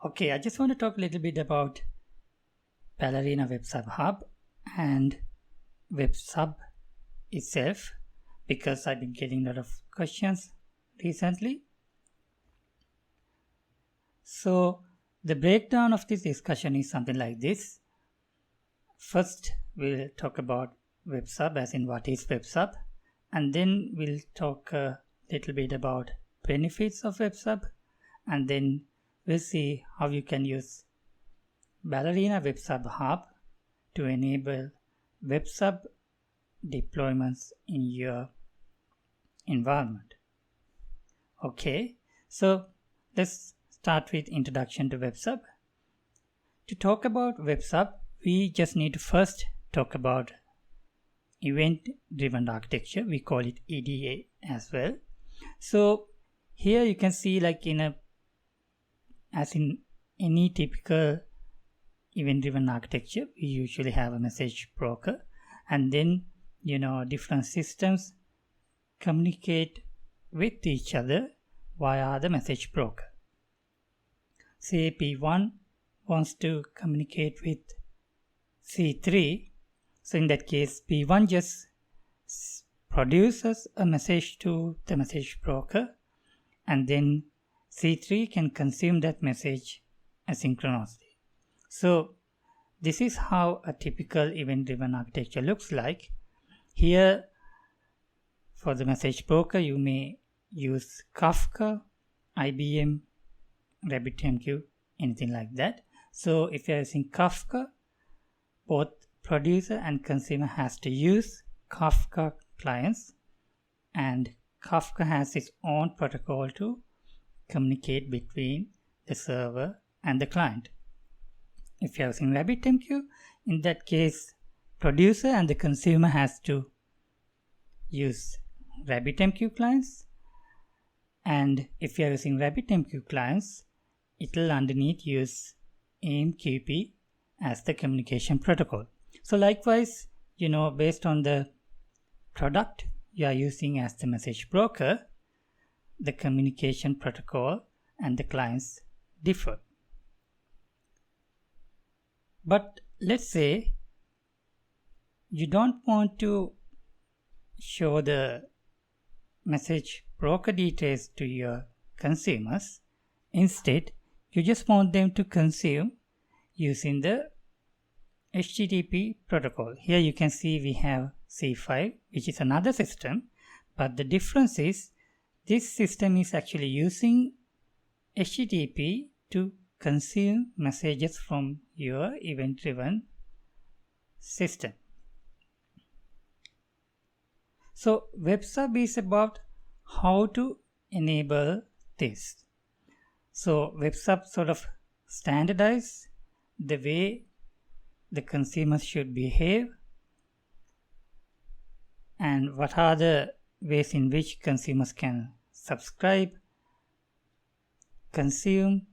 Okay, I just want to talk a little bit about Ballerina WebSub Hub and WebSub itself because I've been getting a lot of questions recently. So the breakdown of this discussion is something like this. First, we'll talk about WebSub, as in what is WebSub, and then we'll talk a little bit about benefits of WebSub, and then we'll see how you can use Ballerina WebSub Hub to enable WebSub deployments in your environment. Okay, so let's start with introduction to WebSub. To talk about WebSub, we just need to first talk about event-driven architecture. We call it EDA as well. So here you can see, like as in any typical event-driven architecture, we usually have a message broker, and then different systems communicate with each other via the message broker. Say P1 wants to communicate with C3, so in that case P1 just produces a message to the message broker, and then C3 can consume that message asynchronously. So this is how a typical event-driven architecture looks like. Here for the message broker you may use Kafka, IBM, RabbitMQ, anything like that. So if you are using Kafka, both producer and consumer has to use Kafka clients, and Kafka has its own protocol to communicate between the server and the client. If you are using RabbitMQ, in that case producer and the consumer has to use RabbitMQ clients, and if you are using RabbitMQ clients, it will underneath use AMQP as the communication protocol. So likewise, based on the product you are using as the message broker, the communication protocol and the clients differ. But let's say you don't want to show the message broker details to your consumers. Instead, you just want them to consume using the HTTP protocol. Here you can see we have C5, which is another system, but the difference is this system is actually using HTTP to consume messages from your event-driven system. So WebSub is about how to enable this. So WebSub sort of standardize the way the consumers should behave and what are the ways in which consumers can subscribe, consume,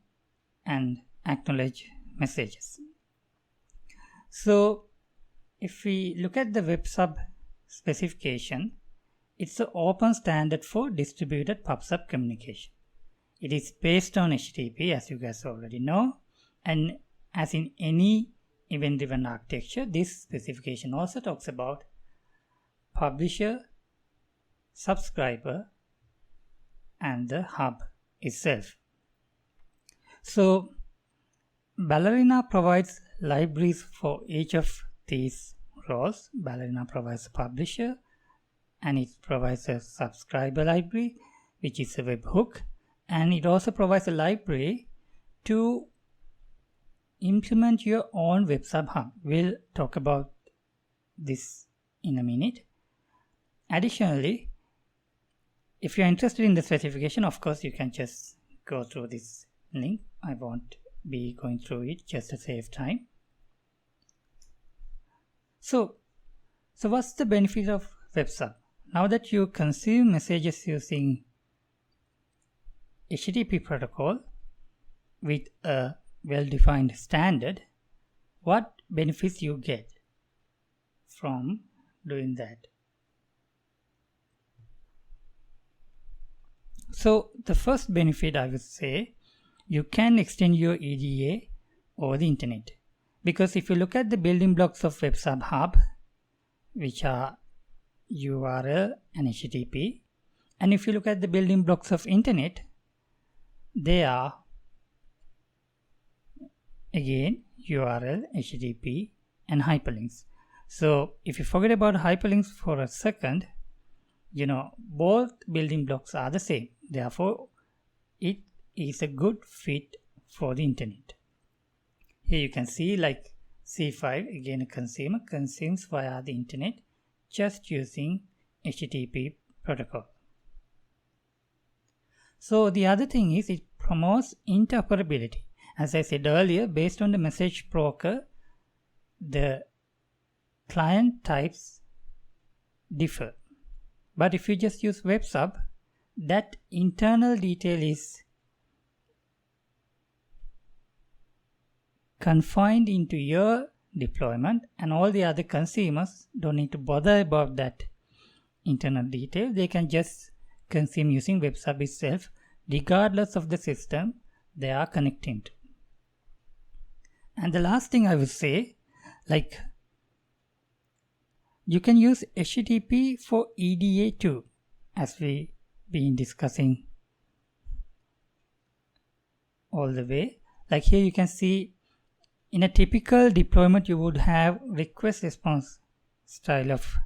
and acknowledge messages. So if we look at the WebSub specification, it's an open standard for distributed PubSub communication. It is based on HTTP, as you guys already know, and as in any event-driven architecture, this specification also talks about publisher, subscriber, and the hub itself. So Ballerina provides libraries for each of these roles. Ballerina provides a publisher, and it provides a subscriber library, which is a webhook, and it also provides a library to implement your own WebSub Hub. We'll talk about this in a minute. Additionally, if you're interested in the specification, of course you can just go through this link. I won't be going through it just to save time. So what's the benefit of WebSub? Now that you consume messages using HTTP protocol with a well-defined standard, what benefits you get from doing that? So the first benefit I would say, you can extend your EDA over the internet. Because if you look at the building blocks of WebSub Hub, which are URL and HTTP, and if you look at the building blocks of internet, they are again URL, HTTP, and hyperlinks. So if you forget about hyperlinks for a second, both building blocks are the same. Therefore, it is a good fit for the internet. Here you can see like C5, again a consumer, consumes via the internet just using HTTP protocol. So the other thing is it promotes interoperability. As I said earlier, based on the message broker, the client types differ. But if you just use WebSub, that internal detail is confined into your deployment, and all the other consumers don't need to bother about that internal detail. They can just consume using WebSub itself, regardless of the system they are connecting to. And the last thing I would say, like, you can use HTTP for EDA too, as we've been discussing all the way. Like here you can see in a typical deployment you would have request response style of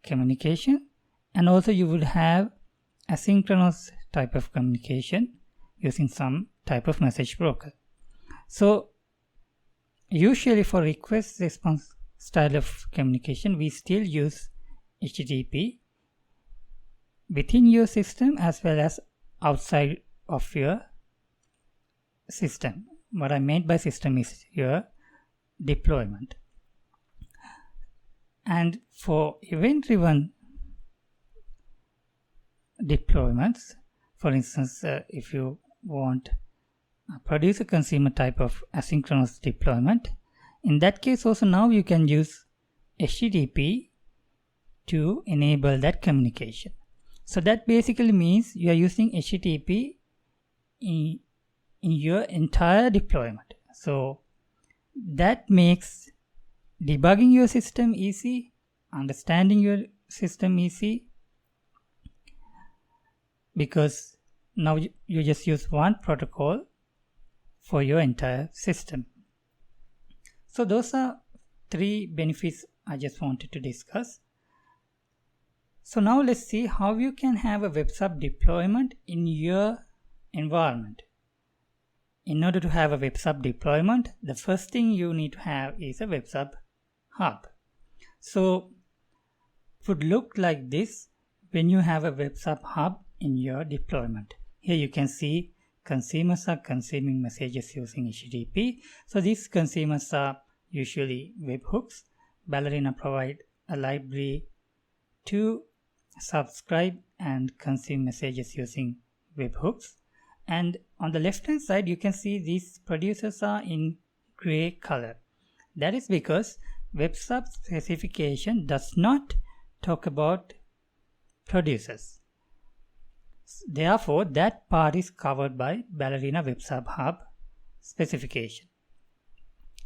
communication, and also you would have asynchronous type of communication using some type of message broker. So usually for request response style of communication, we still use HTTP within your system as well as outside of your system. What I meant by system is your deployment. And for event-driven deployments, for instance, if you want produce a consumer type of asynchronous deployment, in that case also now you can use HTTP to enable that communication. So that basically means you are using HTTP in your entire deployment. So that makes debugging your system easy, understanding your system easy, because now you just use one protocol for your entire system. So those are 3 benefits I just wanted to discuss. So now let's see how you can have a WebSub deployment in your environment. In order to have a WebSub deployment, the first thing you need to have is a WebSub Hub. So it would look like this when you have a WebSub Hub in your deployment. Here you can see consumers are consuming messages using HTTP. So these consumers are usually webhooks. Ballerina provide a library to subscribe and consume messages using webhooks. And on the left hand side you can see these producers are in gray color. That is because WebSub specification does not talk about producers. Therefore, that part is covered by Ballerina WebSub Hub specification.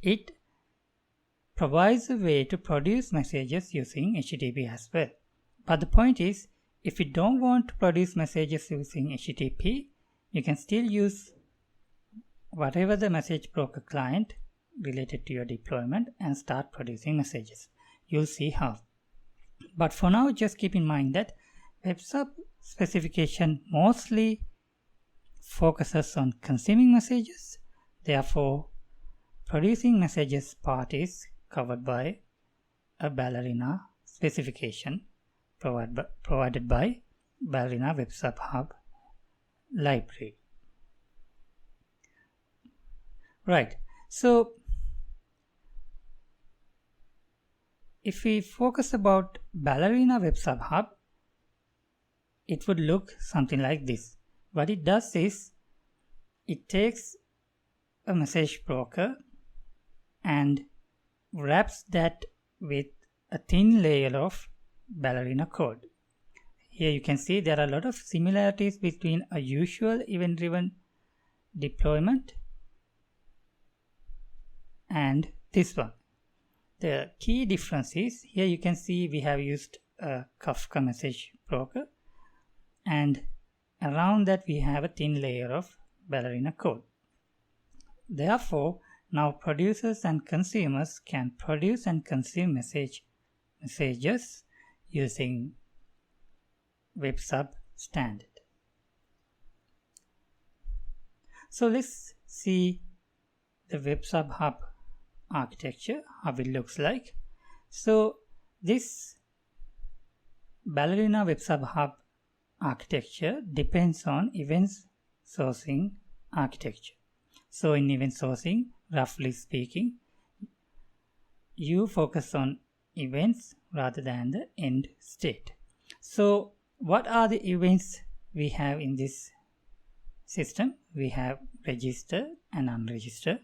It provides a way to produce messages using HTTP as well. But the point is, if you don't want to produce messages using HTTP, you can still use whatever the message broker client related to your deployment and start producing messages. You'll see how. But for now, just keep in mind that WebSub specification mostly focuses on consuming messages. Therefore, producing messages part is covered by a Ballerina specification provided by Ballerina WebSub Hub library. Right. So if we focus about Ballerina WebSub Hub, it would look something like this. What it does is it takes a message broker and wraps that with a thin layer of Ballerina code. Here you can see there are a lot of similarities between a usual event-driven deployment and this one. The key difference is here you can see we have used a Kafka message broker, and around that we have a thin layer of Ballerina code. Therefore, now producers and consumers can produce and consume messages using WebSub standard. So let's see the WebSub Hub architecture, how it looks like. So this Ballerina WebSub Hub architecture depends on events sourcing architecture. So in event sourcing, roughly speaking, you focus on events rather than the end state. So what are the events we have in this system? We have register and unregister.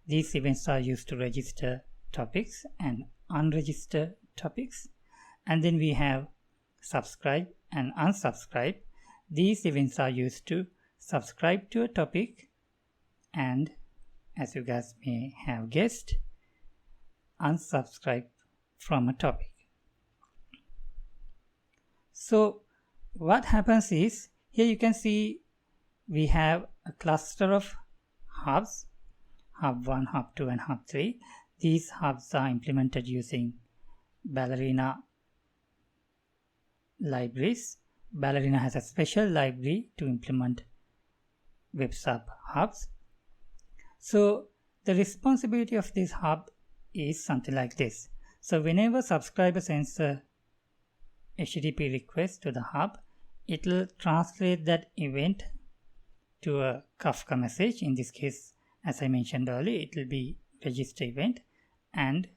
These events are used to register topics and unregister topics. And then we have subscribe and unsubscribe. These events are used to subscribe to a topic and, as you guys may have guessed, unsubscribe from a topic. So what happens is, here you can see we have a cluster of hubs, hub 1, hub 2 and hub 3. These hubs are implemented using Ballerina libraries. Ballerina has a special library to implement WebSub hubs. So the responsibility of this hub is something like this. So whenever subscriber sends a HTTP request to the hub, it will translate that event to a Kafka message. In this case, as I mentioned earlier, it will be register event, and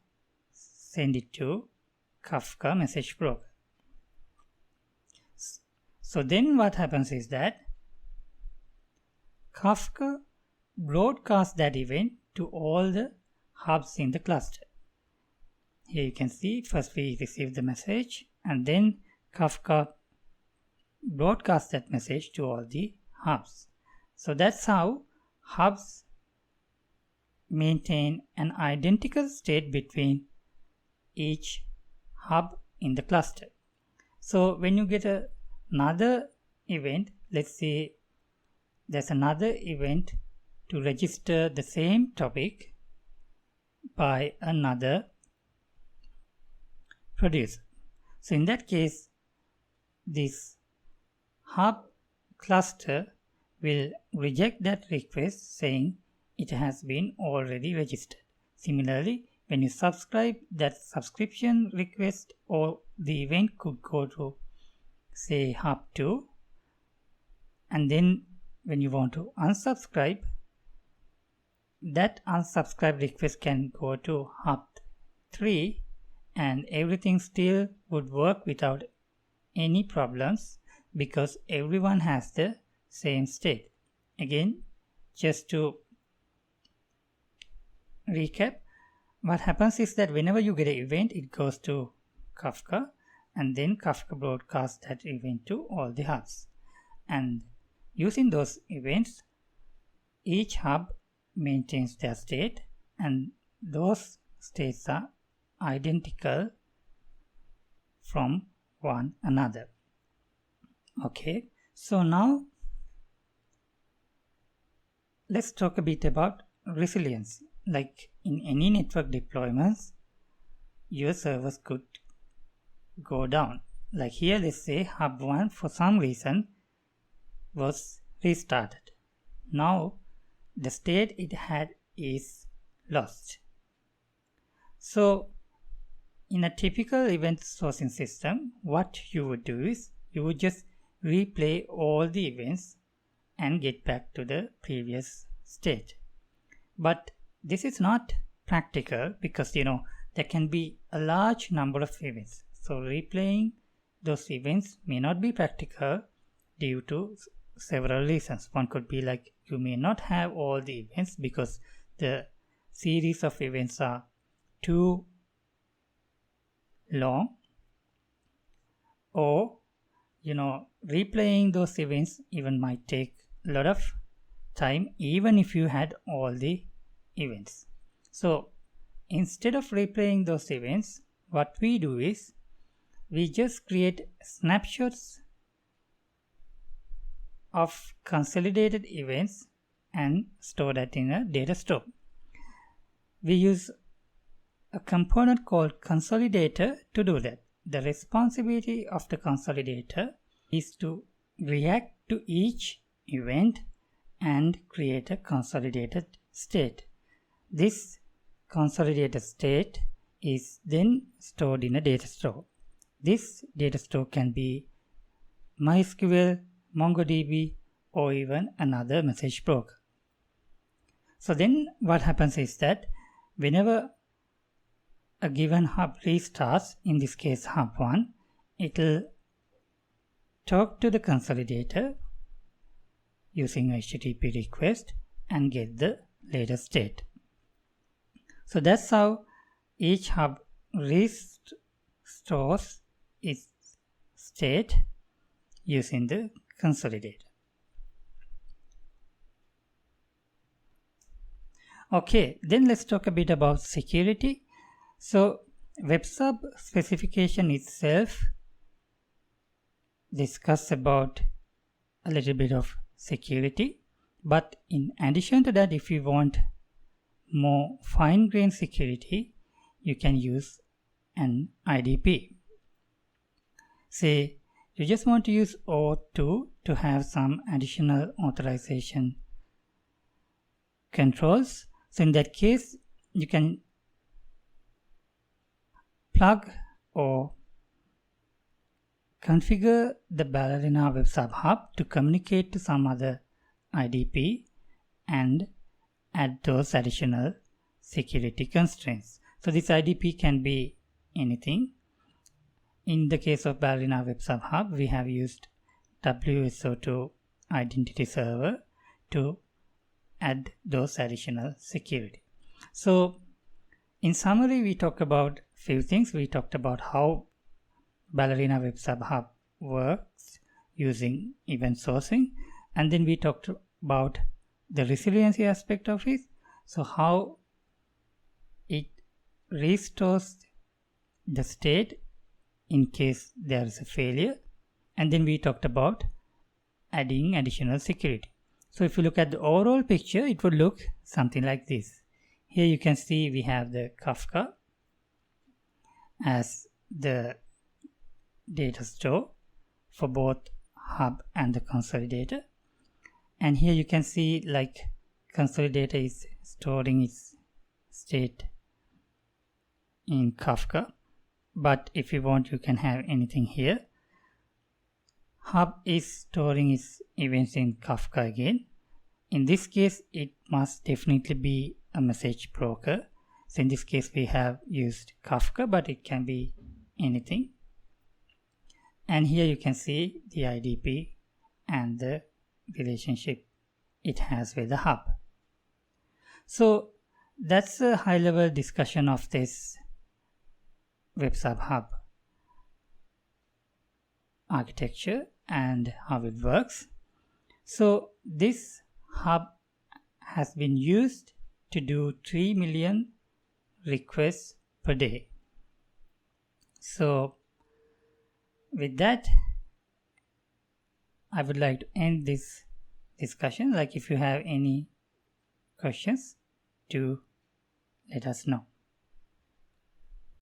send it to Kafka message broker. So then what happens is that Kafka broadcasts that event to all the hubs in the cluster. Here you can see first we receive the message, and then Kafka broadcasts that message to all the hubs. So that's how hubs maintain an identical state between each hub in the cluster. So when you get another event, let's say there's another event to register the same topic by another producer. So in that case, this hub cluster will reject that request, saying it has been already registered. Similarly, when you subscribe, that subscription request or the event could go to, say, hub 2, and then when you want to unsubscribe, that unsubscribe request can go to hub 3, and everything still would work without any problems because everyone has the same state. Again, just to recap, what happens is that whenever you get an event, it goes to Kafka, and then Kafka broadcasts that event to all the hubs. And using those events, each hub maintains their state, and those states are identical from one another. Okay, so now let's talk a bit about resilience. Like in any network deployments, your servers could go down. Like here, let's say hub 1 for some reason was restarted. Now the state it had is lost. So in a typical event sourcing system, what you would do is you would just replay all the events and get back to the previous state. But this is not practical because there can be a large number of events. So replaying those events may not be practical due to several reasons. One could be like you may not have all the events because the series of events are too long, or replaying those events even might take a lot of time even if you had all the events. So instead of replaying those events, what we do is we just create snapshots of consolidated events and store that in a data store. We use a component called consolidator to do that. The responsibility of the consolidator is to react to each event and create a consolidated state. This consolidated state is then stored in a data store. This data store can be MySQL, MongoDB, or even another message broker. So then what happens is that whenever a given hub restarts, in this case hub 1, it will talk to the consolidator using HTTP request and get the latest state. So that's how each hub restores its state using the consolidator. Okay, then let's talk a bit about security. So WebSub specification itself discusses about a little bit of security, but in addition to that, if you want more fine-grained security, you can use an IDP. Say you just want to use O2 to have some additional authorization controls. So in that case, you can plug or configure the Ballerina WebSub Hub to communicate to some other IDP and add those additional security constraints. So this IDP can be anything. In the case of Ballerina WebSub Hub, we have used WSO2 identity server to add those additional security. So in summary, we talked about few things. We talked about how Ballerina WebSub Hub works using event sourcing, and then we talked about the resiliency aspect of it. So how it restores the state in case there is a failure, and then we talked about adding additional security. So if you look at the overall picture, it would look something like this. Here you can see we have the Kafka as the data store for both hub and the consolidator. And here you can see like consolidator is storing its state in Kafka. But if you want, you can have anything here. Hub is storing its events in Kafka again. In this case, it must definitely be a message broker. So in this case, we have used Kafka, but it can be anything. And here you can see the IDP and the relationship it has with the hub. So that's a high-level discussion of this WebSub Hub architecture and how it works. So this hub has been used to do 3 million requests per day. So with that, I would like to end this discussion. Like if you have any questions, do let us know.